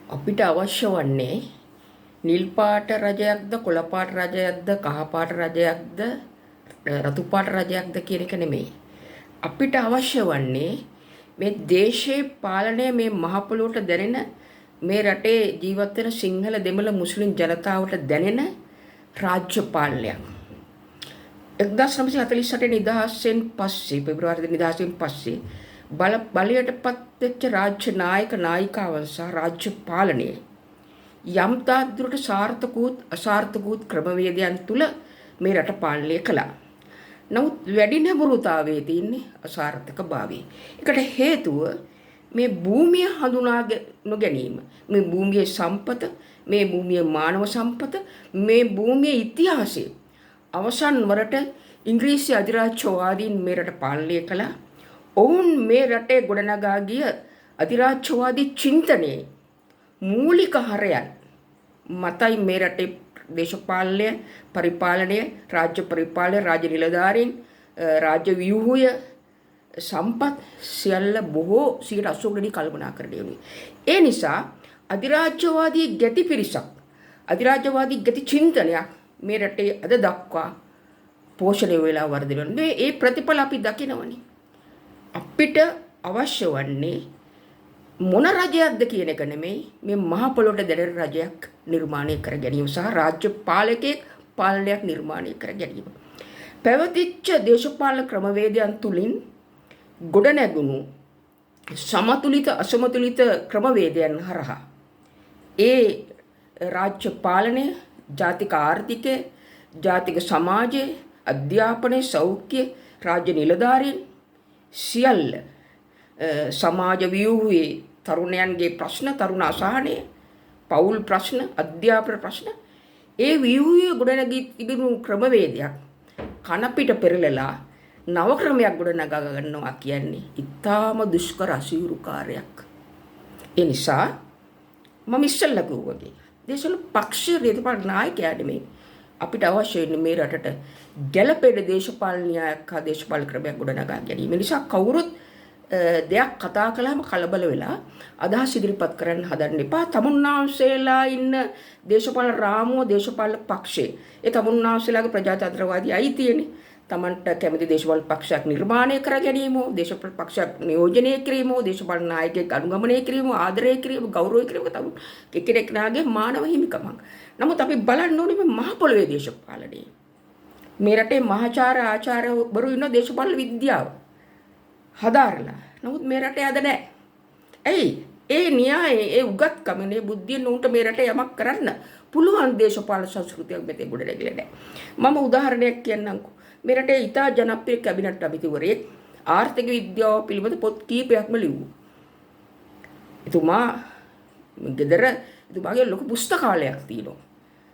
අපිට අවශ්‍ය වන්නේ නිල් පාට රජයක්ද කොළ පාට රජයක්ද කහ පාට රජයක්ද රතු පාට රජයක්ද කියන එක නෙමෙයි. අපිට අවශ්‍ය වන්නේ මේ දේශයේ පාලනය මේ මහ පොළොවට දැනෙන මේ රටේ ජීවත් වෙන සිංහල දෙමළ මුස්ලිම් ජනතාවට දැනෙන රාජ්‍ය පාලනයක්. 1948 නිදහසෙන් පස්සේ පෙබරවාරි නිදහසෙන් පස්සේ බලයටපත් වෙච්ච රාජ්‍ය නායක නායිකාවන් සහ රාජ්‍ය පාලනයේ යම් තාක් දුරට සාර්ථකූත් අසාර්ථකූත් ක්‍රමවේදයන් තුල මේ රට පාලනය කළා. නමුත් වැඩි නැඹුරුතාවයේ තියෙන්නේ අසාර්ථකභාවය. ඒකට හේතුව මේ භූමිය හඳුනා නොගැනීම. මේ භූමියේ සම්පත, මේ භූමියේ මානව සම්පත, මේ භූමියේ ඉතිහාසය අවසන් වරට ඉංග්‍රීසි අධිරාජ්‍යවාදීන් මේ රට පාලනය කළා. ඔවුන් මේ රටේ ගොඩනගා ගිය අධිරාජ්‍යවාදී චින්තනයේ මූලික හරයන් මතයි මේ රටේ දේශපාලනය, පරිපාලනය, රාජ්‍ය පරිපාලනය, රාජ්‍ය නිලධාරීන්, රාජ්‍ය ව්‍යුහය, සම්පත් සියල්ල බොහෝ 80% කල්පනාකරණය වුණේ. ඒ නිසා අධිරාජ්‍යවාදී ගැති පිරිසක්, අධිරාජ්‍යවාදී ගැති චින්තනයක් මේ රටේ අද දක්වා පෝෂණය වෙලා වර්ධනය වෙනවා. ඒ ප්‍රතිඵල අපි දකිනවනේ. අපිට අවශ්‍ය වන්නේ මොන රජයක්ද කියන එක නෙමෙයි, මේ මහ පොළොවට දැනෙන රජයක් නිර්මාණය කර ගැනීම සහ රාජ්‍ය පාලකයෙක් පාලනයක් නිර්මාණය කර ගැනීම. පැවතිච්ච දේශපාලන ක්‍රමවේදයන් තුලින් ගොඩනැගුණු සමතුලිත අසමතුලිත ක්‍රමවේදයන් හරහා ඒ රාජ්‍ය පාලනය, ජාතික ආර්ථිකය, ජාතික සමාජය, අධ්‍යාපනය, සෞඛ්‍ය, රාජ්‍ය නිලධාරීන් සියල්ල සමාජ ව්‍යුහයේ තරුණයන්ගේ ප්‍රශ්න, තරුණ අසහනය, පෞල් ප්‍රශ්න, අධ්‍යාපන ප්‍රශ්න, ඒ ව්‍යුහයේ ගොඩනැගී තිබුණු ක්‍රමවේදයක් කනපිට පෙරලලා නව ක්‍රමයක් ගොඩනගා ගන්නවා කියන්නේ ඉතාම දුෂ්කර අසීරු කාර්යයක්. ඒ නිසා මම ඉස්සෙල්ලා කිව්වා වගේ දේශවල පක්ෂීය දේශපාලන නායකයා නෙමෙයි අපිට අවශ්‍ය වෙන්නේ මේ රටට ගැළපෙන දේශපාලනයක් හා දේශපාලන ක්‍රමයක් ගොඩනගා ගැනීම. නිසා කවුරුත් දෙයක් කතා කළාම කලබල වෙලා අදහස් ඉදිරිපත් කරන්න හදන්න එපා. තමුන්නාන්සේලා ඉන්න දේශපාලන රාමුව, දේශපාලන පක්ෂේ ඒ තමුන්නාන්සේලාගේ ප්‍රජාතන්ත්‍රවාදී අයිතියනේ. තමන්ට කැමති දේශපාලන පක්ෂයක් නිර්මාණය කර ගැනීම, දේශපාලන පක්ෂයක් නියෝජනය කිරීම, දේශපාලන නායකයෙක් අනුගමනය කිරීම, ආදරය කිරීම, ගෞරවය කිරීම තමුන් එක්කෙනෙක්නාගේ මානව හිමිකමක්. නමුත් අපි බලන්න ඕනේ මේ මහ පොළොවේ දේශපාලනය. මේ රටේ මහාචාර්ය ආචාර්යවරු ඉන්න දේශපාලන විද්‍යාව හදාරලා. නමුත් මේ රටේ අද නැහැ. ඇයි? ඒ න්‍යායයේ ඒ උගත්කම නේ බුද්ධියෙන් උන්ට මේ රටේ යමක් කරන්න පුළුවන් දේශපාලන සංස්කෘතියක් මෙතේ ගොඩ නැගිලා නැහැ. මම උදාහරණයක් කියන්නම්කෝ. මේ රටේ ඉතා ජනප්‍රිය කැබිනට් අමාත්‍යවරයෙක් ආර්ථික විද්‍යාව පිළිබඳ පොත් කීපයක්ම ලිව්වා. එතුමා එතුමාගේ ලොකු පුස්තකාලයක් තියෙනවා.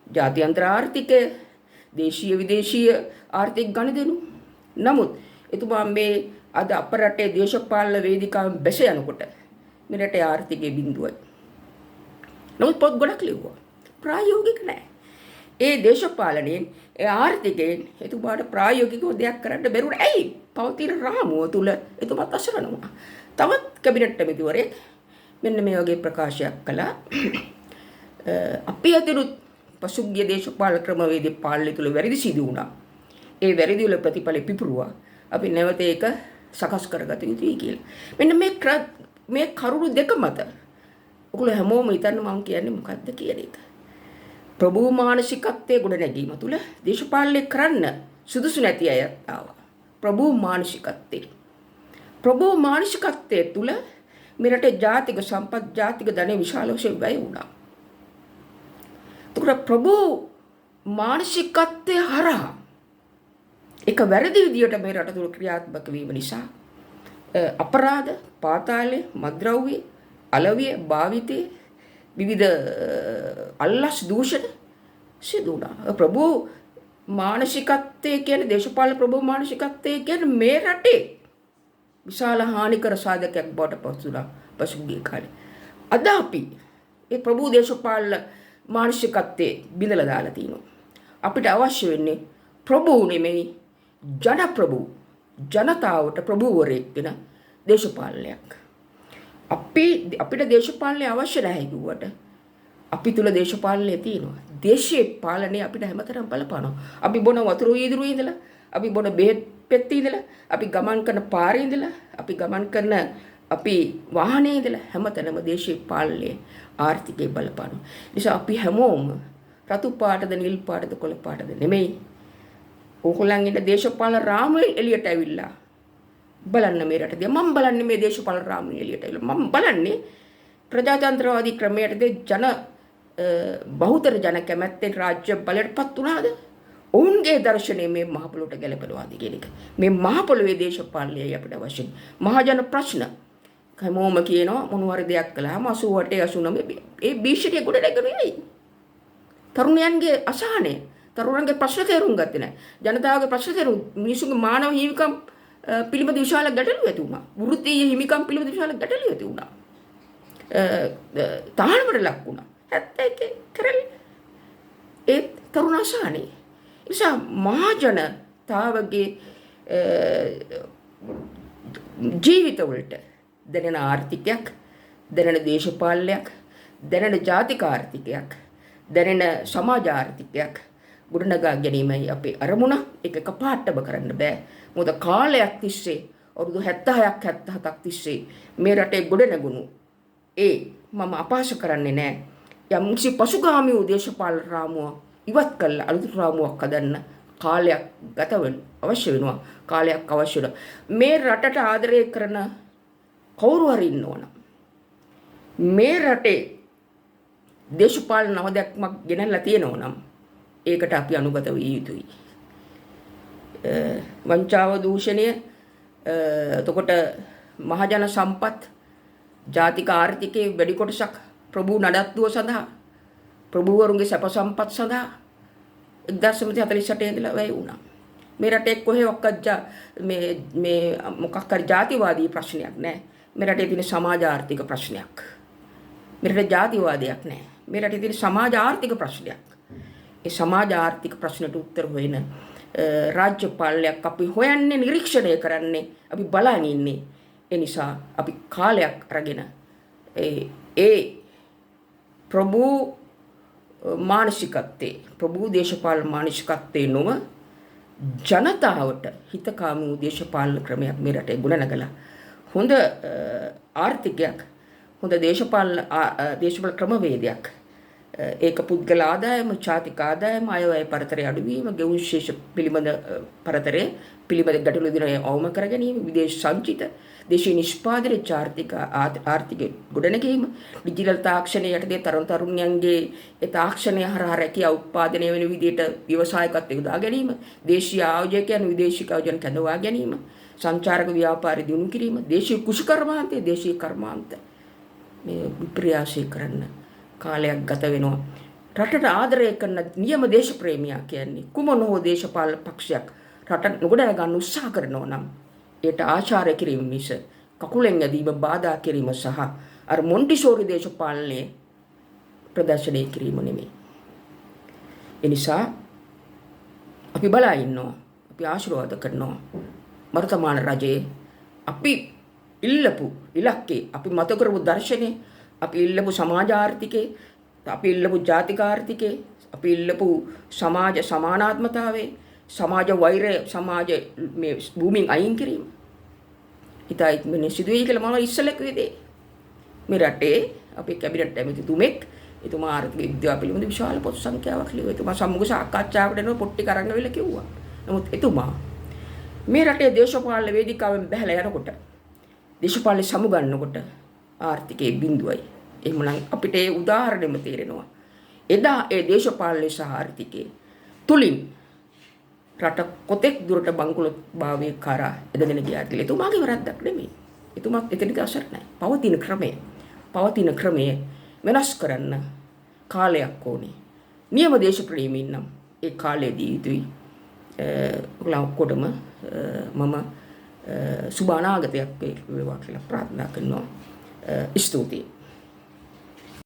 ජාත්‍යන්තර ආර්ථිකය, දේශීය විදේශීය ආර්ථික ගණිතනු. නමුත් එතුමා මේ අද අප රටේ දේශපාලන වේදිකාවෙන් බැස යනකොට මේ රටේ ආර්ථිකයේ බිඳුවයි. නමුත් පොත් ගොඩක් ලිව්වා. ප්‍රායෝගික නැහැ. ඒ දේශපාලනයෙන්, ඒ ආර්ථිකයෙන් එතුමාට ප්‍රායෝගිකව දෙයක් කරන්න බැරුණ. ඇයි? පවතින රාමුව තුල එතුමාත් අසරණ වුණා. තවත් කැබිනට් ඇමතිවරයෙක් මෙන්න මේ වගේ ප්‍රකාශයක් කළා. අපි අදිනුත් පසුගිය දේශපාලන ක්‍රමවේද පාලනය තුල වැරදි සිදු වුණා. ඒ වැරදි වල ප්‍රතිඵල පිපුරුවා. අපි නැවත ඒක සකස් කරගත යුතුයි කියලා. මෙන්න මේ කරුණු දෙක මත ඔයගොල්ලෝ හැමෝම හිතන්න මම කියන්නේ මොකද්ද කියන එක. ප්‍රභූ මානසිකත්වයේ ගොඩ නැගීම තුල දේශපාලනය කරන්න සුදුසු නැති අය ආවා. ප්‍රභූ මානසිකත්වයේ තුල මෙරට ජාතික සම්පත්, ජාතික ධනෙ විශාල වශයෙන් වැය වුණා. ඒකට ප්‍රභූ මානසිකත්වයේ හරහා එක වැරදි විදියට මේ රට තුල ක්‍රියාත්මක වීම නිසා අපරාධ, පාතාලය, මත්ද්‍රව්‍ය, අලවිය, භාවිතය, විවිධ අල්ලස් දූෂණ සිදු වුණා. ප්‍රභූ මානසිකත්වයේ කියන්නේ දේශපාලන ප්‍රභූ මානසිකත්වයේ කියන්නේ මේ රටේ විශාල හානිකර සාධකයක් බවට පත් වුණා පසුගිය කාලේ. අද අපි මේ ප්‍රභූ දේශපාලන මානසිකත්වයේ බිඳලා දාලා තිනවා. අපිට අවශ්‍ය වෙන්නේ ප්‍රභූ නෙමෙයි ජනප්‍රභූ, ජනතාවට ප්‍රභූවරයෙක් වෙන දේශපාලනයක්. අපිට දේශපාලනය අවශ්‍ය නැහැ කිව්වට අපි තුල දේශපාලනය තියෙනවා. දේශීය පාලනය අපිට හැමතැනම බලපානවා. අපි බොන වතුර වීදුරුවේ ඉඳලා, අපි බොන බෙහෙත් පෙත්තේ ඉඳලා, අපි ගමන් කරන පාරේ ඉඳලා, අපි ගමන් කරන අපි වාහනේ ඉඳලා හැමතැනම දේශීය පාලනයේ ආර්ථිකය බලපානවා. නිසා අපි හැමෝම රතු පාටද නිල් පාටද කොළ පාටද නෙමෙයි. ඕගොල්ලන් ඉන්න දේශපාලන රාමුවේ එළියට ඇවිල්ලා බලන්න මේ රටේ. මම බලන්නේ මේ දේශපාලන රාමුවේ එළියට ඇවිල්ලා. මම බලන්නේ ප්‍රජාතන්ත්‍රවාදී ක්‍රමයටදී බහුතර ජන කැමැත්තෙන් රාජ්‍ය බලයටපත් වුණාද? ඔවුන්ගේ දර්ශනය මේ මහ පොළොවට ගැලපෙනවාද කියන එක. මේ මහ පොළොවේ දේශපාලනයයි අපිට අවශ්‍ය. මහජන ප්‍රශ්න හැමෝම කියනවා මොනවාරි දෙයක් කළාම 88 89 ඒ භීෂණිය ගොඩ නැගෙන්නේ. තරුණයන්ගේ අසහනය, තරුණයන්ගේ ප්‍රශ්න තේරුම් ගත්තේ නැහැ. ජනතාවගේ ප්‍රශ්න තේරුම් මිනිසුන්ගේ මානව හිමිකම් පිළිබඳ විශාල ගැටලු ඇති වුණා. වෘත්තීය හිමිකම් පිළිබඳ විශාල ගැටලු ඇති වුණා. තහනමට ලක් වුණා. 71 කරලි ඒ තරුණ අසහනය. නිසා මහජනතාවගේ ජීවිතවලට දැනෙන ආර්ථිකයක්, දැනෙන දේශපාලනයක්, දැනෙන ජාතික ආර්ථිකයක්, දැනෙන සමාජ ආර්ථිකයක් ගොඩනගා ගැනීමයි අපේ අරමුණ. ඒක එකපාරටම කරන්න බෑ. මොකද කාලයක් තිස්සේ අවුරුදු 76ක් 77ක් තිස්සේ මේ රටේ ගොඩනගුණු මම අපහාස කරන්නේ නෑ. යම්කිසි පසුගාමී දේශපාලන රාමුව ඉවත් කළා අලුත් රාමුවක් හදන්න කාලයක් ගත වෙන අවශ්‍ය වෙනවා. කාලයක් අවශ්‍ය වෙනවා. මේ රටට ආදරය කරන කවුරු හරි ඉන්නවනම් මේ රටේ දේශපාලන නවදක්මක් ගෙනල්ලා තියෙනවා නම් ඒකට අපි අනුගත විය යුතුයි. වංචාව දූෂණය එතකොට මහජන සම්පත් ජාතික ආර්ථිකයේ වැඩි කොටසක් ප්‍රභූ නඩත්තුව සඳහා ප්‍රභූවරුන්ගේ සැප සම්පත් සඳහා 1948 ඉඳලා වැය වුණා. මේ රටේ කොහෙවත් මේ මොකක් හරි ජාතිවාදී ප්‍රශ්නයක් නැහැ. මේ රටේ තියෙන සමාජ ආර්ථික ප්‍රශ්නයක්. මේ රටේ ජාතිවාදයක් නැහැ. මේ රටේ තියෙන සමාජ ආර්ථික ප්‍රශ්නයක්. ඒ සමාජ ආර්ථික ප්‍රශ්නට උත්තර හොයන රාජ්‍ය පාලනයක් අපි හොයන්නේ, නිරීක්ෂණය කරන්නේ, අපි බලන් ඉන්නේ. ඒ නිසා අපි කාලයක් අරගෙන ඒ ප්‍රභූ මානසිකත්වයේ ප්‍රභූ දේශපාලන මානසිකත්වයේ නොව ජනතාවට හිතකාමී දේශපාලන ක්‍රමයක් මේ රටේ ගොඩනගලා හොඳ ආර්ථිකයක්, හොඳ දේශපාලන ක්‍රමවේදයක්, ඒක පුද්ගල ආදායම, ජාතික ආදායම, අයවැය පරතරය අඩුවීම, ගෙවුම් ශේෂ පිළිබඳ පරතරය පිළිබඳ ගැටලු දින අවම කර ගැනීම, විදේශ සංචිත, දේශීය නිෂ්පාදන, ආර්ථික ගොඩනැගීම, ඩිජිටල් තාක්ෂණය යටතේ තරුණයන්ගේ ඒ තාක්ෂණය හරහා රැකියාව උත්පාදනය වෙන විදිහට ව්‍යවසායකත්වය යොදා ගැනීම, දේශීය ආයෝජකයන් විදේශික ආයෝජන කැඳවා ගැනීම, සංචාරක ව්‍යාපාරය දියුණු කිරීම, දේශීය කුෂිකර්මාන්තය, දේශීය කර්මාන්ත මේ විප්‍රයාසය කරන්න කාලයක් ගත වෙනවා. රටට ආදරය කරන නියම දේශප්‍රේමියා කියන්නේ කුමන හෝ දේශපාලන පක්ෂයක් රට නොගොඩන ගන්න උත්සාහ කරනවා නම් ඒට ආචාර්ය කිරීම මිස කකුලෙන් ඇදීම බාධා කිරීම සහ අර මොන්ටිසෝරි දේශපාලනයේ ප්‍රදර්ශනය කිරීම නෙමෙයි. ඒ නිසා අපි බලා ඉන්නවා, අපි ආශිර්වාද කරනවා වර්තමාන රජයේ අපි ඉල්ලපු ඉලක්කේ, අපි මත කරපු දර්ශනේ, අපි ඉල්ලපු සමාජ ආර්ථිකේ, අපි ඉල්ලපු ජාතික ආර්ථිකේ, අපි ඉල්ලපු සමාජ සමානාත්මතාවේ, සමාජ වෛරය, සමාජ මේ භූමියෙන් අයින් කිරීම. ඉතයි මේ සිදුවී කියලා මම ඉස්සෙල්ලා කිව්වේ මේ රටේ අපේ කැබිනට් ඇමතිතුමෙක් එතුමා ආර්ථික විද්‍යාව පිළිබඳ විශාල පොත් සංඛ්‍යාවක් ලියුවා. එතුමා සම්මුඛ සාකච්ඡාවකට එනවා පොට්ටි කරන්න වෙලා කිව්වා. නමුත් එතුමා මේ රටේ දේශපාලන වේදිකාවෙන් බැහැලා යනකොට, දේශපාලන සමුගන්නකොට ආර්ථිකයේ බිඳුවයි. එහෙමනම් අපිට ඒ උදාහරණෙම තේරෙනවා. එදා ඒ දේශපාලන සහ ආර්ථිකයේ තුලින් රට කොතෙක් දුරට බංකුලොත් භාවයේ කරා එදගෙන ගියාද කියලා. එතුමාගේ වරද්දක් නෙමෙයි. එතුමාත් එතනදී අසරණයි. පවතින ක්‍රමය වෙනස් කරන්න කාලයක් ඕනේ. නියම දේශප්‍රේමීන් නම් ඒ කාලයේදී යුතුයි. ඔක්කොටම මම සුබ අනාගතයක් වේවා කියලා ප්‍රාර්ථනා කරනවා. ස්තුතියි.